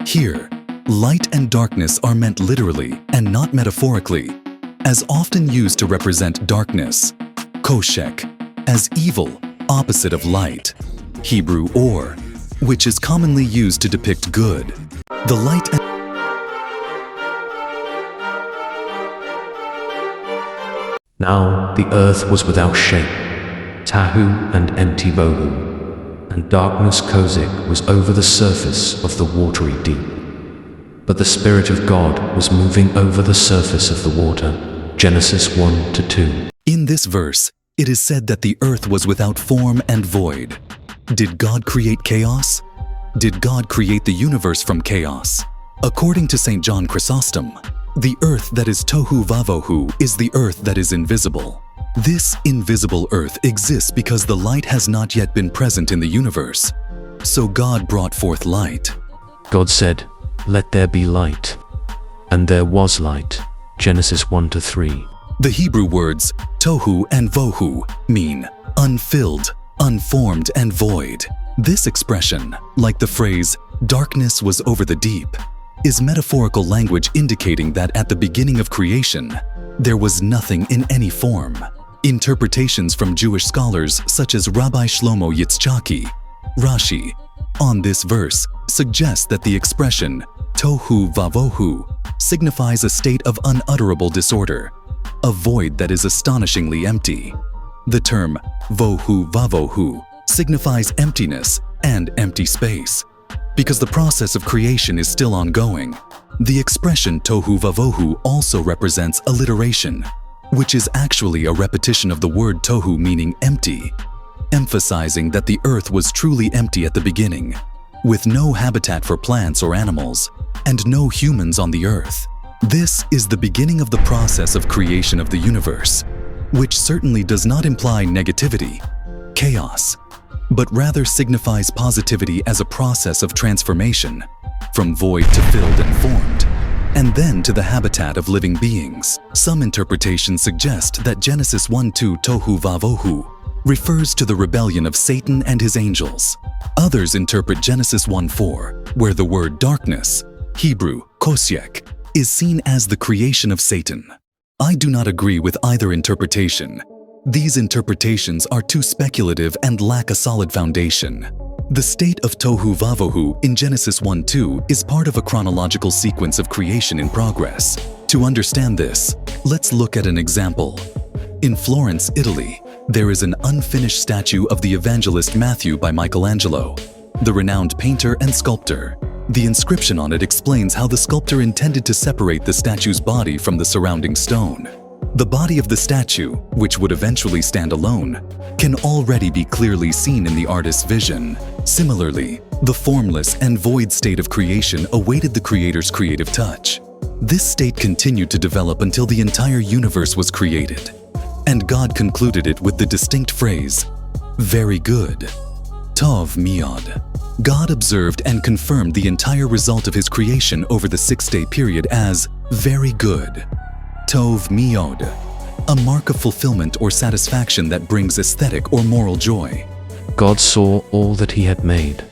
Here, light and darkness are meant literally and not metaphorically, as often used to represent darkness, koshek, as evil, opposite of light, Hebrew or, which is commonly used to depict good. The light and Now the earth was without shape, TOHU and empty VOHU, and darkness kozik was over the surface of the watery deep. But the Spirit of God was moving over the surface of the water. Genesis 1-2. In this verse, it is said that the earth was without form and void. Did God create chaos? Did God create the universe from chaos? According to Saint John Chrysostom, the earth that is TOHU VAVOHU is the earth that is invisible. This invisible earth exists because the light has not yet been present in the universe. So God brought forth light. God said, "Let there be light." And there was light. Genesis 1-3. The Hebrew words TOHU and VOHU mean unfilled, unformed, and void. This expression, like the phrase, "darkness was over the deep," is metaphorical language indicating that at the beginning of creation, there was nothing in any form. Interpretations from Jewish scholars such as Rabbi Shlomo Yitzchaki, Rashi, on this verse suggest that the expression TOHU VAVOHU signifies a state of unutterable disorder, a void that is astonishingly empty. The term VOHU VAVOHU signifies emptiness and empty space. Because the process of creation is still ongoing, the expression TOHU VAVOHU also represents alliteration, which is actually a repetition of the word tohu meaning empty, emphasizing that the earth was truly empty at the beginning, with no habitat for plants or animals, and no humans on the earth. This is the beginning of the process of creation of the universe, which certainly does not imply negativity, chaos, but rather signifies positivity as a process of transformation, from void to filled and formed, and then to the habitat of living beings. Some interpretations suggest that Genesis 1-2 TOHU VAVOHU refers to the rebellion of Satan and his angels. Others interpret Genesis 1-4, where the word darkness, Hebrew kosyek, is seen as the creation of Satan. I do not agree with either interpretation. These interpretations are too speculative and lack a solid foundation. The state of TOHU VAVOHU in Genesis 1-2 is part of a chronological sequence of creation in progress. To understand this, let's look at an example. In Florence, Italy, there is an unfinished statue of the evangelist Matthew by Michelangelo, the renowned painter and sculptor. The inscription on it explains how the sculptor intended to separate the statue's body from the surrounding stone. The body of the statue, which would eventually stand alone, can already be clearly seen in the artist's vision. Similarly, the formless and void state of creation awaited the creator's creative touch. This state continued to develop until the entire universe was created, and God concluded it with the distinct phrase, "Very good." Tov miod. God observed and confirmed the entire result of his creation over the 6-day period as very good. Tov miod, a mark of fulfillment or satisfaction that brings aesthetic or moral joy. God saw all that he had made,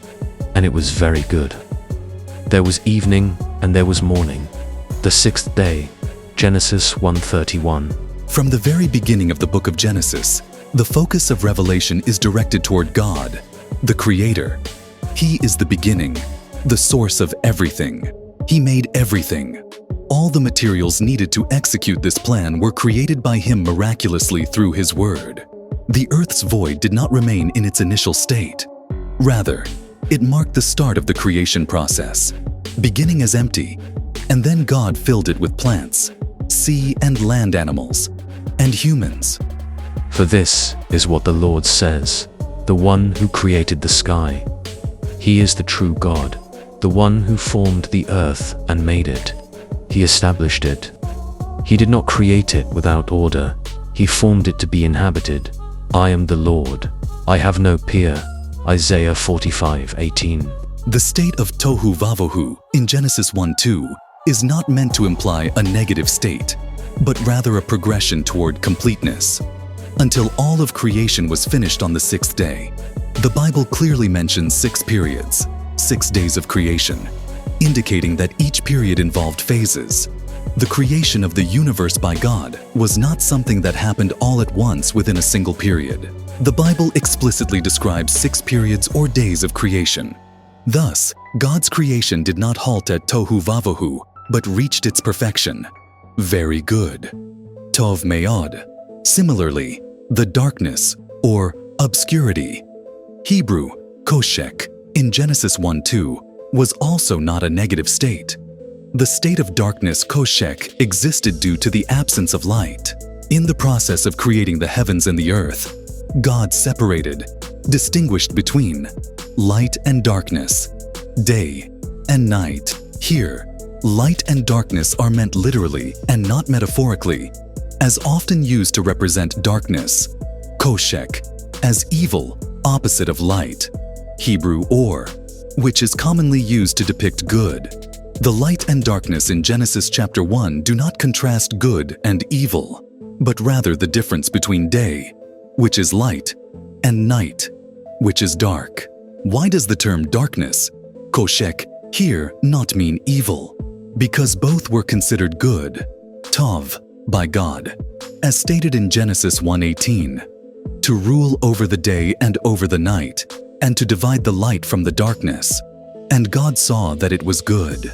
and it was very good. There was evening and there was morning, the 6th day. Genesis 1:31. From the very beginning of the book of Genesis, the focus of revelation is directed toward God, the Creator. He is the beginning, the source of everything. He made everything. All the materials needed to execute this plan were created by him miraculously through his word. The earth's void did not remain in its initial state. Rather, it marked the start of the creation process, beginning as empty, and then God filled it with plants, sea and land animals, and humans. For this is what the Lord says, the one who created the sky. He is the true God, the one who formed the earth and made it. He established it. He did not create it without order. He formed it to be inhabited. I am the Lord. I have no peer. Isaiah 45:18. The state of TOHU VAVOHU in Genesis 1-2 is not meant to imply a negative state, but rather a progression toward completeness. Until all of creation was finished on the 6th day, the Bible clearly mentions 6 periods, 6 days of creation. indicating that each period involved phases. The creation of the universe by God was not something that happened all at once within a single period. The Bible explicitly describes 6 periods or days of creation. Thus, God's creation did not halt at TOHU VAVOHU, but reached its perfection. Very good. Tov me'od. Similarly, the darkness or obscurity, Hebrew koshek, in Genesis 1:2, was also not a negative state. The state of darkness koshek existed due to the absence of light. In the process of creating the heavens and the earth, God separated, distinguished between light and darkness, day and night. Here, light and darkness are meant literally and not metaphorically, as often used to represent darkness, koshek, as evil, opposite of light, Hebrew or, which is commonly used to depict good. The light and darkness in Genesis chapter 1 do not contrast good and evil, but rather the difference between day, which is light, and night, which is dark. Why does the term darkness, koshek, here not mean evil? Because both were considered good, tov, by God, as stated in Genesis 1:18, to rule over the day and over the night, and to divide the light from the darkness. And God saw that it was good.